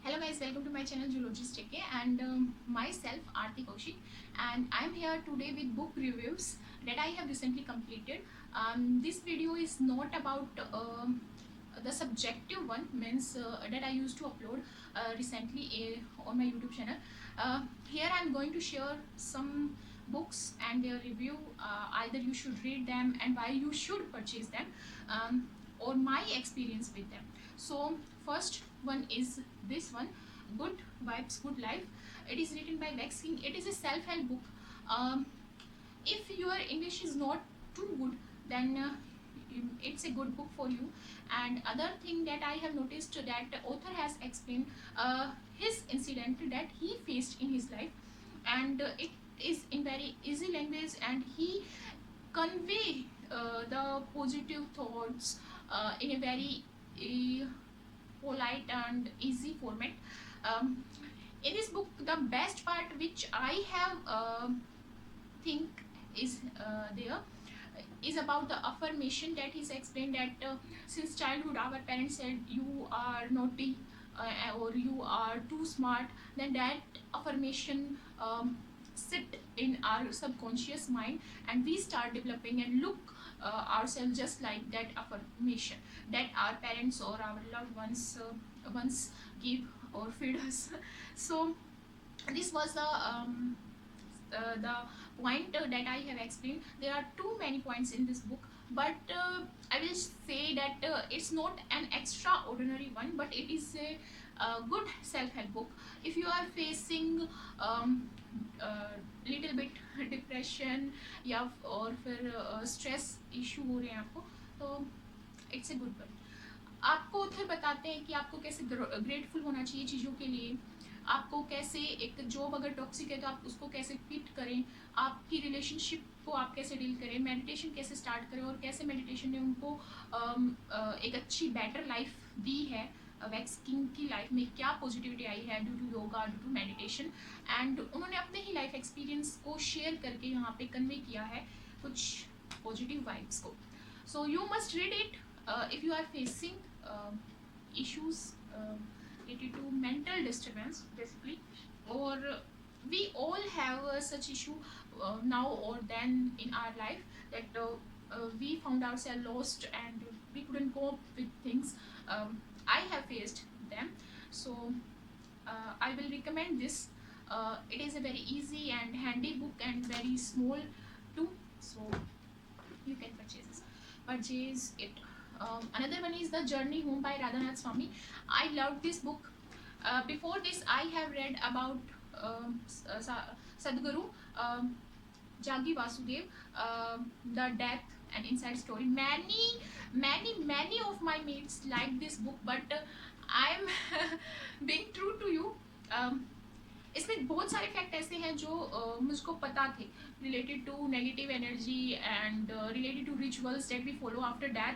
Hello guys, welcome to my channel Zoologist JK and myself Aarti Kaushik, and I am here today with book reviews that I have recently completed. This video is not about the subjective one, means that I used to upload recently on my YouTube channel. Here I am going to share some books and their review. Either you should read them and why you should purchase them, or my experience with them. So first one is this one, Good Vibes Good Life. It is written by Vex King. It is a self-help book. um, if your English is not too good, then it's a good book for you. And other thing that I have noticed, that the author has explained his incident that he faced in his life, and it is in very easy language, and he convey the positive thoughts in a very uh, polite and easy format. Um, in this book, the best part which I have think is there is about the affirmation that he's explained, that since childhood our parents said you are naughty or you are too smart, then that affirmation sit in our subconscious mind, and we start developing and look ourselves just like that affirmation that our parents or our loved ones once give or feed us. So this was the point that I have explained. There are too many points in this book, but I will say that it's not an extraordinary one, but it is a good self-help book. If you are facing little bit depression या और फिर stress issue हो रहे हैं आपको, तो it's a good one. आपको author बताते हैं कि आपको कैसे ग्रेटफुल होना चाहिए चीज़ों के लिए, आपको कैसे एक जॉब अगर टॉक्सिक है तो आप उसको कैसे क्विट करें, आपकी रिलेशनशिप को आप कैसे डील करें, मेडिटेशन कैसे स्टार्ट करें और कैसे मेडिटेशन ने उनको एक अच्छी बेटर लाइफ दी है, वैक्स किंग की लाइफ में क्या पॉजिटिविटी आई है due to yoga, due to meditation, and उन्होंने अपने ही लाइफ एक्सपीरियंस को शेयर करके यहाँ पे कन्वे किया है कुछ पॉजिटिव वाइब्स को. So you must read it if you are facing issues related to mental disturbance basically, or we all have such issue now or then in our life, that we found ourselves lost and we couldn't cope with things. I have faced them, so I will recommend this. It is a very easy and handy book and very small too, so you can purchase it. Another one is The Journey Home by Radhanath Swami. I loved this book. Before this, I have read about Sadhguru Jagi Vasudev, The Death and Inside Story. Many of my mates like this book, but I'm being true to you. इसमें बहुत सारे fact ऐसे हैं जो मुझको पता थे related to negative energy and related to rituals that we follow after death.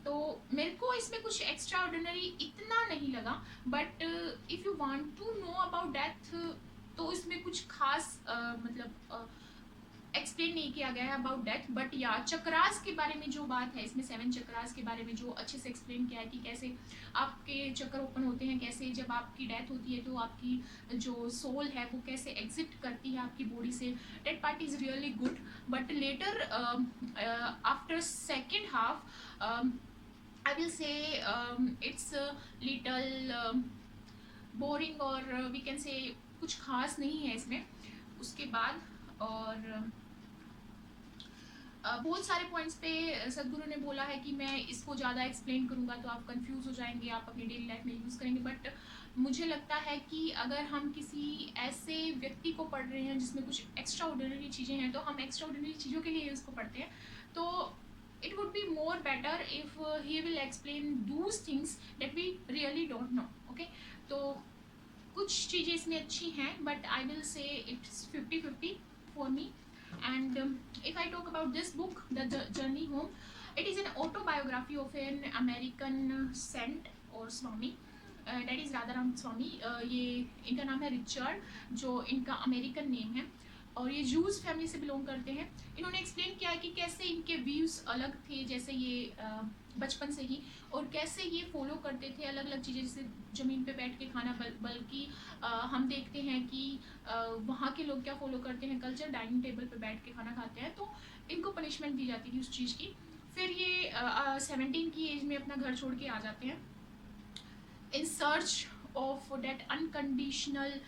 तो मेरे को इसमें कुछ एक्स्ट्रा ऑर्डिनरी इतना नहीं लगा, but if you want to know about death तो इसमें कुछ खास मतलब एक्सप्लेन नहीं किया गया है अबाउट डेथ. बट या चक्रास के बारे में जो बात है इसमें, 7 चक्रास के बारे में जो अच्छे से एक्सप्लेन किया है कि कैसे आपके चक्र ओपन होते हैं, कैसे जब आपकी डेथ होती है तो आपकी जो सोल है वो कैसे एग्जिट करती है आपकी बॉडी से. That part is really good, but later after second half I will say it's little boring, और वी कैन से कुछ खास नहीं है इसमें. उसके बाद और बहुत सारे पॉइंट्स पे सदगुरु ने बोला है कि मैं इसको ज़्यादा एक्सप्लेन करूँगा तो आप कंफ्यूज हो जाएंगे, आप अपनी डेली लाइफ में यूज़ करेंगे. बट मुझे लगता है कि अगर हम किसी ऐसे व्यक्ति को पढ़ रहे हैं जिसमें कुछ एक्स्ट्रा ऑर्डिनरी चीज़ें हैं, तो हम एक्स्ट्रा ऑर्डिनरी चीज़ों के लिए इसको पढ़ते हैं, तो it would be more better if he will explain those things that we really don't know. Okay, तो कुछ चीज़ें इसमें अच्छी हैं, but I will say it's 50-50 for me. And if I talk about this book, The Journey Home, it is an autobiography of an American saint or Swami, that is Radhanath Swami. ये इनका नाम है Richard, जो इनका American name है. और ये juice family से बिलोंग करते हैं। इन्होंने एक्सप्लेन किया है कि कैसे इनके व्यूज़ अलग थे, जैसे ये बचपन से ही, और कैसे ये फॉलो करते थे अलग अलग चीज़ें, जैसे ज़मीन पे बैठ के खाना, बल्कि हम देखते हैं कि वहाँ के लोग क्या फॉलो करते हैं कल्चर, डाइनिंग टेबल पे बैठ के खाना खाते हैं, तो इनको पनिशमेंट दी जाती थी उस चीज़ की। फिर ये 17 की एज में अपना घर छोड़ के आ जाते हैं in search of that unconditional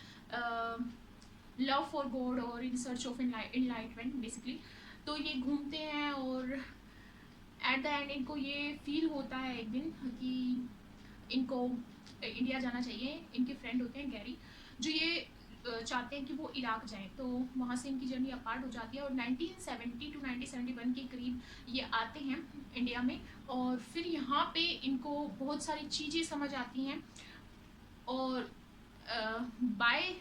love for God, और in search of enlightenment basically. तो ये घूमते हैं और एट द एंड इनको ये फील होता है एक दिन कि इनको इंडिया जाना चाहिए। इनके फ्रेंड होते हैं गैरी, जो ये चाहते हैं कि वो इराक जाएं, तो वहाँ से इनकी जर्नी अपार्ट हो जाती है और 1970 टू 1971 के करीब ये आते हैं इंडिया में। और फिर यहाँ पे इनको बहुत सारी चीज़ें समझ आती हैं, और by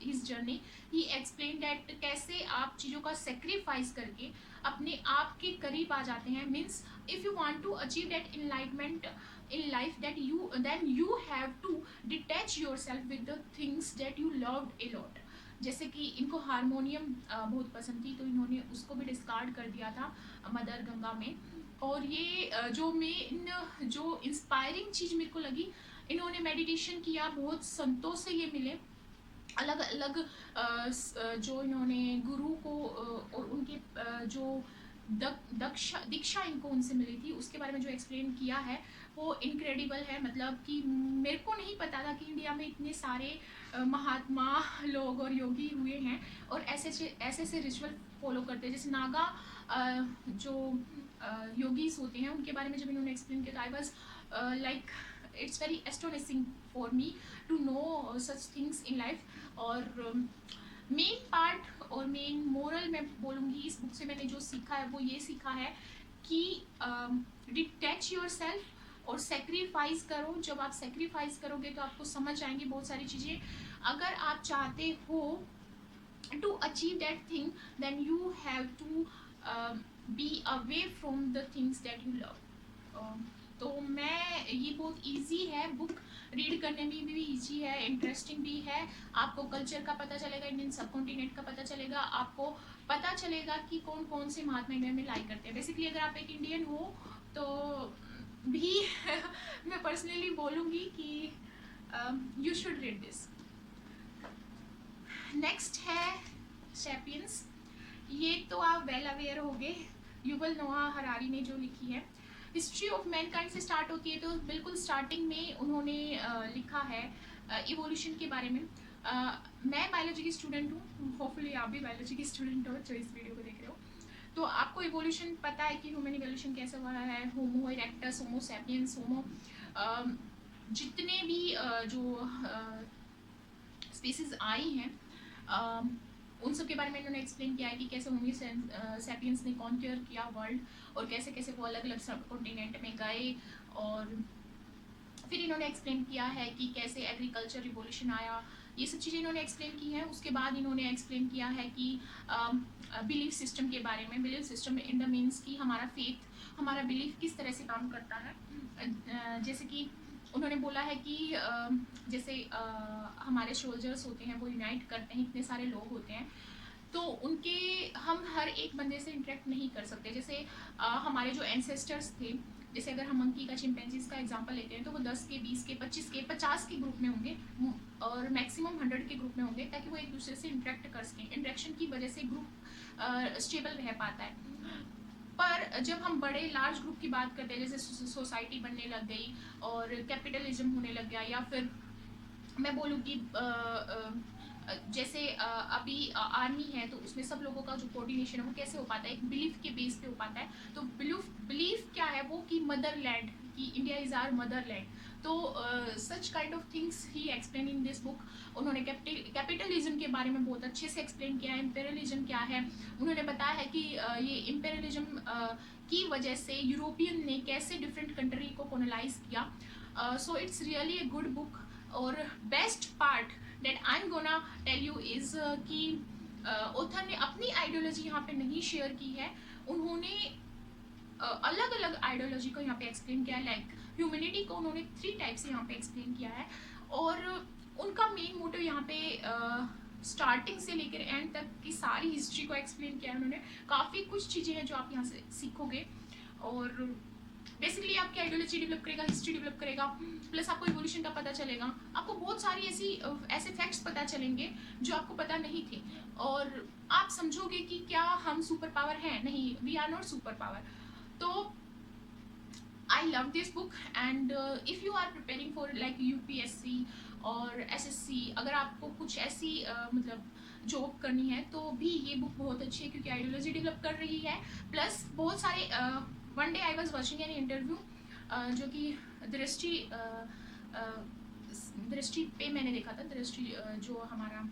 his journey he explain that कैसे आप चीज़ों का सेक्रीफाइस करके अपने आप के करीब आ जाते हैं। Means if you want to achieve that enlightenment in life, that you have to detach yourself with the things that you loved a lot। जैसे कि इनको हारमोनियम बहुत पसंद थी, तो इन्होंने उसको भी डिस्कार्ड कर दिया था मदर गंगा में। और ये जो इंस्पायरिंग चीज़ मेरे को लगी, इन्होंने मेडिटेशन किया, बहुत संतों से ये मिले, अलग अलग जो इन्होंने गुरु को और उनके जो दीक्षा इनको उनसे मिली थी, उसके बारे में जो एक्सप्लेन किया है वो इनक्रेडिबल है। मतलब कि मेरे को नहीं पता था कि इंडिया में इतने सारे महात्मा लोग और योगी हुए हैं और ऐसे ऐसे रिचुअल फॉलो करते हैं। जैसे नागा जो योगीज होते हैं, उनके बारे में जब इन्होंने एक्सप्लेन किया, I was like it's very astonishing for me to know such things in life. और मेन पार्ट और मेन मोरल मैं बोलूँगी इस बुक से मैंने जो सीखा है वो ये सीखा है कि डिटैच योर सेल्फ और सेक्रीफाइस करो। जब आप सेक्रीफाइस करोगे तो आपको समझ आएंगी बहुत सारी चीज़ें। अगर आप चाहते हो to achieve that thing, then you have to be away from the things that you love. तो मैं ये बहुत इजी है बुक, रीड करने में भी इजी है, इंटरेस्टिंग भी है। आपको कल्चर का पता चलेगा, इंडियन सब कॉन्टिनेंट का पता चलेगा, आपको पता चलेगा कि कौन कौन से महात्मा इंडिया में लाई करते हैं। बेसिकली अगर आप एक इंडियन हो तो भी मैं पर्सनली बोलूँगी कि you should read this. Next है सैपियंस। ये तो आप वेल अवेयर होंगे, युवल नोआ हरारी ने जो लिखी है। हिस्ट्री ऑफ मैनकाइंड से स्टार्ट होती है, तो बिल्कुल स्टार्टिंग में उन्होंने लिखा है इवोल्यूशन के बारे में। मैं बायोलॉजी की स्टूडेंट हूँ, होपफुली आप भी बायोलॉजी की स्टूडेंट हो जो इस वीडियो को देख रहे हो। तो आपको इवोल्यूशन पता है कि ह्यूमन इवोल्यूशन कैसे हुआ है, होमो इरेक्टस, होमो सैपियंस, होमो जितने भी जो स्पीसीज आई हैं उन सब के बारे में इन्होंने एक्सप्लेन किया है कि कैसे होमो सैपियंस ने कॉन्क्योर किया वर्ल्ड और कैसे कैसे वो अलग अलग सब कॉन्टिनेंट में गए। और फिर इन्होंने एक्सप्लेन किया है कि कैसे एग्रीकल्चर रिवोल्यूशन आया, ये सब चीज़ें इन्होंने एक्सप्लेन की हैं। उसके बाद इन्होंने एक्सप्लेन किया है कि बिलीफ सिस्टम के बारे में। Belief system in the means कि हमारा फेथ, हमारा बिलीफ किस तरह से काम करता है। जैसे कि उन्होंने बोला है कि जैसे हमारे सोल्जर्स होते हैं वो यूनाइट करते हैं, इतने सारे लोग होते हैं, तो उनके हम हर एक बंदे से इंटरेक्ट नहीं कर सकते। जैसे हमारे जो एंसेस्टर्स थे, जैसे अगर हम मंकी का, चिंपैंजीज का एग्जांपल लेते हैं, तो वो 10 के, 20 के, 25 के, 50 के ग्रुप में होंगे और मैक्सिमम 100 के ग्रुप में होंगे, ताकि वो एक दूसरे से इंटरेक्ट कर सकें। इंटरेक्शन की वजह से ग्रुप स्टेबल रह पाता है। पर जब हम बड़े लार्ज ग्रुप की बात करते हैं, जैसे सोसाइटी बनने लग गई और कैपिटलिज्म होने लग गया, या फिर मैं बोलूँ कि जैसे अभी आर्मी है, तो उसमें सब लोगों का जो कोऑर्डिनेशन है वो कैसे हो पाता है, एक बिलीफ के बेस पे हो पाता है। तो बिलीफ क्या है वो, कि मदरलैंड, कि इंडिया इज़ आवर मदरलैंड। तो सच काइंड ऑफ थिंग्स ही एक्सप्लेन इन दिस बुक। उन्होंने कैपिटलिज्म के बारे में बहुत अच्छे से एक्सप्लेन किया है। इम्पेरियलिज्म क्या है, उन्होंने बताया है कि ये इम्पेरियलिज्म की वजह से यूरोपियन ने कैसे डिफरेंट कंट्री को कॉलोनाइज किया। So it's really a good book. और best part that I am gonna tell you is कि ऑथर ने अपनी आइडियोलॉजी यहाँ पे नहीं शेयर की है, उन्होंने अलग अलग आइडियोलॉजी को यहाँ पे एक्सप्लेन किया है। लाइक ह्यूमैनिटी को उन्होंने 3 टाइप से यहाँ पे एक्सप्लेन किया है, और उनका मेन मोटिव यहाँ पे स्टार्टिंग से लेकर एंड तक की सारी हिस्ट्री को एक्सप्लेन किया है उन्होंने। काफ़ी कुछ चीज़ें हैं जो आप यहाँ से सीखोगे, और बेसिकली आपकी आइडियोलॉजी डेवलप करेगा, हिस्ट्री डेवलप करेगा, प्लस आपको इवोल्यूशन का पता चलेगा, आपको बहुत सारी ऐसे फैक्ट्स पता चलेंगे जो आपको पता नहीं थे, और आप समझोगे कि क्या हम सुपर पावर हैं। नहीं, we are not super power. तो I love this book, and if you are preparing for like UPSC और एसएससी, अगर आपको कुछ ऐसी मतलब जॉब करनी है तो भी ये बुक बहुत अच्छी है, क्योंकि आइडियोलॉजी डेवलप कर रही है, प्लस बहुत सारे one day I was watching an interview जो कि दृष्टि पे मैंने देखा था, दृष्टि जो हमारा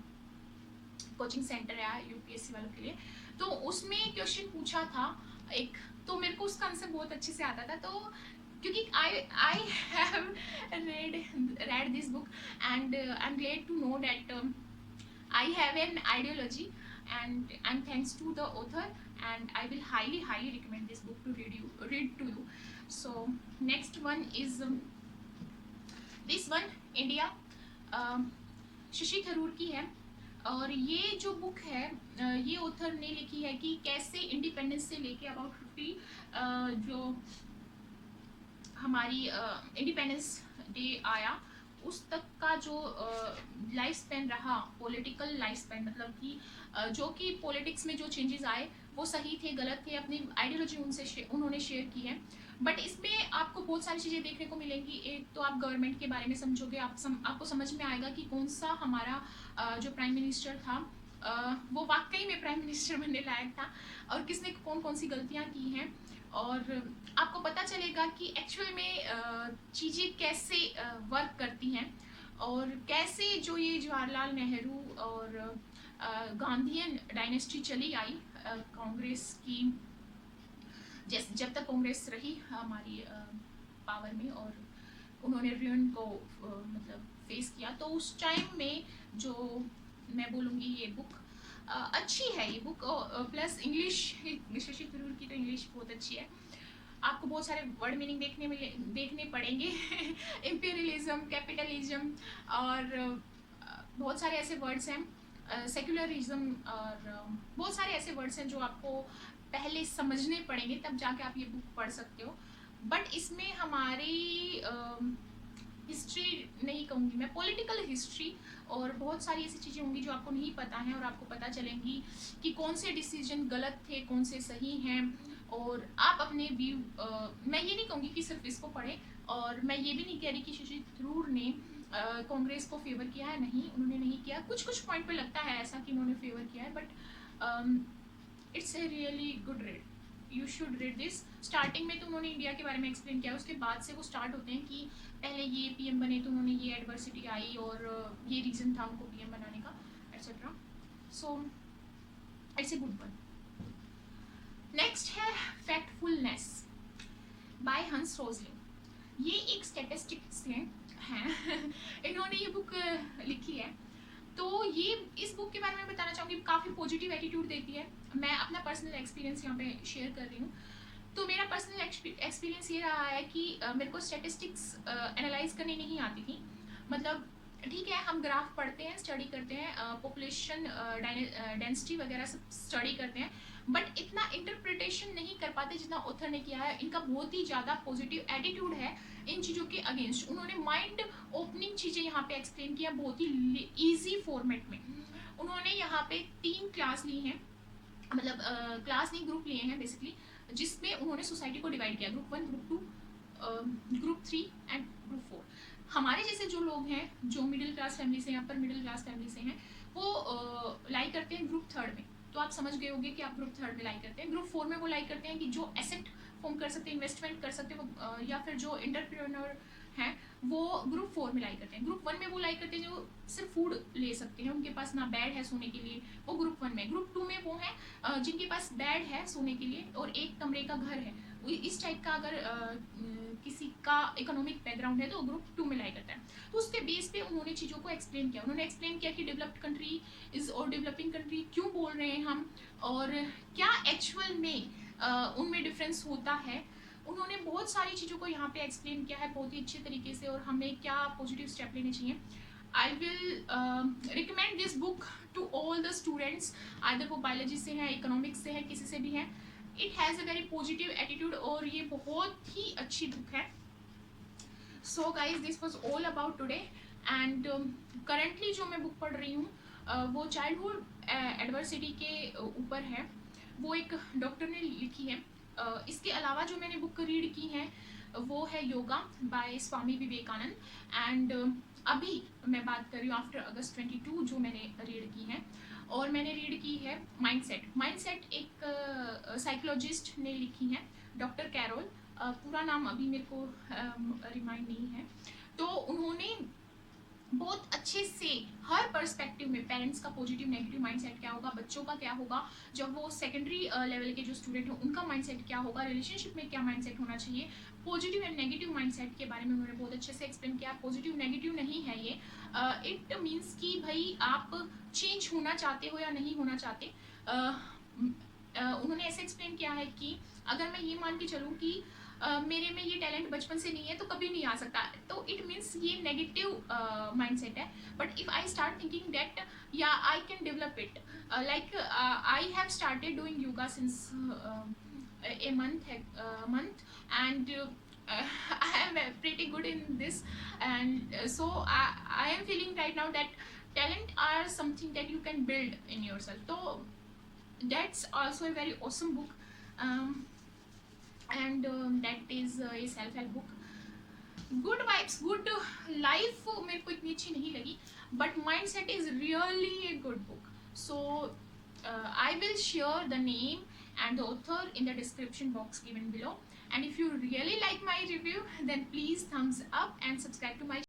कोचिंग सेंटर है यूपीएससी वालों के लिए, तो उसमें क्वेश्चन पूछा था एक, तो मेरे को उसका आंसर बहुत अच्छे से आता था। तो क्योंकि I have read this book, and I'm glad to know that I have an ideology, and thanks to the author, and I will highly recommend this book to read to you. So next one is this one, India, Shashi Tharoor की है, और ये जो book है ये author ने लिखी है कि कैसे इंडिपेंडेंस से लेके अबाउट 50 जो हमारी इंडिपेंडेंस डे आया उस तक का जो लाइफ स्पैन रहा, पॉलिटिकल लाइफ स्पैन, मतलब कि जो कि पॉलिटिक्स में जो चेंजेस आए वो सही थे गलत थे, अपनी आइडियोलॉजी उन्होंने शेयर की है। बट इसमें आपको बहुत सारी चीज़ें देखने को मिलेंगी। एक तो आप गवर्नमेंट के बारे में समझोगे, आपको समझ में आएगा कि कौन सा हमारा जो प्राइम मिनिस्टर था वो वाकई में प्राइम मिनिस्टर बनने लायक था, और किसने कौन कौन सी गलतियाँ की हैं, और आपको पता चलेगा कि एक्चुअल में चीज़ें कैसे वर्क करती हैं, और कैसे जो ये जवाहरलाल नेहरू और गांधीयन डायनेस्टी चली आई कांग्रेस की, जब तक कांग्रेस रही हमारी पावर में, और उन्होंने रुइन को मतलब फेस किया, तो उस टाइम में जो मैं बोलूँगी ये बुक अच्छी है। ये book plus English, Shashi Tharoor की तो इंग्लिश बहुत अच्छी है, आपको बहुत सारे वर्ड मीनिंग देखने पड़ेंगे इम्पीरियलिज्म, कैपिटलिज्म, और बहुत सारे ऐसे वर्ड्स हैं, सेक्युलरिज्म, और बहुत सारे ऐसे वर्ड्स हैं जो आपको पहले समझने पड़ेंगे, तब जाके आप ये बुक पढ़ सकते हो। बट इसमें हमारी हिस्ट्री नहीं कहूँगी मैं, पॉलिटिकल हिस्ट्री, और बहुत सारी ऐसी चीज़ें होंगी जो आपको नहीं पता है, और आपको पता चलेंगी कि कौन से डिसीजन गलत थे, कौन से सही हैं, और आप अपने व्यू मैं ये नहीं कहूँगी कि सिर्फ इसको पढ़ें, और मैं ये भी नहीं कह रही कि शशि थरूर ने कांग्रेस को फेवर किया है, नहीं, उन्होंने नहीं किया। कुछ पॉइंट पे लगता है ऐसा कि उन्होंने फेवर किया है, but it's a really good read, you should read this. Starting में तो उन्होंने इंडिया के बारे में एक्सप्लेन किया, उसके बाद से वो स्टार्ट होते हैं कि पहले ये पीएम बने तो उन्होंने ये एडवर्सिटी आई, और ये रीज़न था उनको पीएम बनाने का, etcetera. So it's a good one. Next है फैक्टफुलनेस बाय हंस रोजलिंग। ये एक स्टैटिस्टिक्स हैं इन्होंने ये बुक लिखी है। तो ये इस बुक के बारे में बताना चाहूँगी, काफ़ी पॉजिटिव एटीट्यूड देती है। मैं अपना पर्सनल एक्सपीरियंस यहाँ पे शेयर कर रही हूँ। तो मेरा पर्सनल एक्सपीरियंस ये रहा है कि मेरे को स्टैटिस्टिक्स एनालाइज करनी नहीं आती थी। मतलब ठीक है, हम ग्राफ पढ़ते हैं, स्टडी करते हैं, पॉपुलेशन डेंसिटी वगैरह सब स्टडी करते हैं, बट इतना इंटरप्रिटेशन नहीं कर पाते जितना ऑथर ने किया है। इनका बहुत ही ज़्यादा पॉजिटिव एटीट्यूड है इन चीज़ों के अगेंस्ट। उन्होंने माइंड ओपनिंग चीज़ें यहाँ पे एक्सप्लेन किया बहुत ही ईजी फॉर्मेट में। उन्होंने यहाँ पे 3 क्लास ली हैं, मतलब क्लास नहीं, ग्रुप लिए हैं बेसिकली, जिसमें उन्होंने सोसाइटी को डिवाइड किया, group 1, group 2, group 3 and group 4। हमारे जैसे जो लोग हैं जो मिडिल क्लास फैमिली से, यहाँ पर मिडिल क्लास फैमिली से हैं, वो लाई करते हैं ग्रुप 3 में। तो आप समझ गए होंगे कि आप ग्रुप 3 में लाई करते हैं। ग्रुप 4 में वो लाई करते हैं कि जो एसेट फॉर्म कर सकते हैं, इन्वेस्टमेंट कर सकते हैं, या फिर जो एंटरप्रेन्योर हैं वो ग्रुप 4 में लाई करते हैं। ग्रुप 1 में वो लाई करते हैं जो सिर्फ फूड ले सकते हैं, उनके पास ना बेड है सोने के लिए, वो ग्रुप 1 में। ग्रुप 2 में वो हैं जिनके पास बेड है सोने के लिए और एक कमरे का घर है। इस टाइप का अगर किसी का इकोनॉमिक बैकग्राउंड है तो ग्रुप 2 में लाई करता है। तो उसके बेस पे उन्होंने चीज़ों को एक्सप्लेन किया। उन्होंने एक्सप्लेन किया कि डेवलप्ड कंट्री इज और डेवलपिंग कंट्री क्यों बोल रहे हैं हम, और क्या एक्चुअल में उनमें डिफरेंस होता है। उन्होंने बहुत सारी चीज़ों को यहाँ पे एक्सप्लेन किया है बहुत ही अच्छे तरीके से, और हमें क्या पॉजिटिव स्टेप लेने चाहिए। I will recommend this book to all the students, either वो बायोलॉजी से है, इकोनॉमिक्स से है, किसी से भी है. It has a very positive attitude और ये बहुत ही अच्छी बुक है. So guys, this was all about today. And currently जो मैं बुक पढ़ रही हूँ वो चाइल्डहुड एडवर्सिटी के ऊपर है. वो एक डॉक्टर ने लिखी है. इसके अलावा जो मैंने बुक रीड की है वो है योगा बाय स्वामी विवेकानंद. एंड अभी मैं बात कर रही हूँ आफ्टर अगस्त 22 जो मैंने रीड की है. और मैंने रीड की है माइंडसेट. माइंडसेट एक साइकोलॉजिस्ट ने लिखी है, डॉक्टर कैरोल. पूरा नाम अभी मेरे को रिमाइंड नहीं है. तो उन्होंने बहुत अच्छे से हर पर्सपेक्टिव में पेरेंट्स का पॉजिटिव नेगेटिव माइंडसेट क्या होगा, बच्चों का क्या होगा, जब वो सेकेंडरी लेवल के जो स्टूडेंट हैं उनका माइंडसेट क्या होगा, रिलेशनशिप में क्या माइंडसेट होना चाहिए, पॉजिटिव एंड नेगेटिव माइंडसेट के बारे में उन्होंने बहुत अच्छे से एक्सप्लेन किया. पॉजिटिव नेगेटिव नहीं है ये. इट मीन्स कि भाई आप चेंज होना चाहते हो या नहीं होना चाहते. उन्होंने ऐसे एक्सप्लेन किया है कि अगर मैं ये मान के चलूँ कि मेरे में ये टैलेंट बचपन से नहीं है तो कभी नहीं आ सकता, तो इट मीन्स ये नेगेटिव माइंडसेट है. But if I start thinking that या I can develop it, like I have started doing yoga since a month, and I am pretty good in this. And so I am feeling right now that talent are something that you can build in yourself. So that's also a very awesome book. And that is a self help book. Good vibes, good life मेरे को इतनी अच्छी नहीं लगी, but mind set is really a good book. So I will share the name and the author in the description box given below. And if you really like my review, then please thumbs up and subscribe to my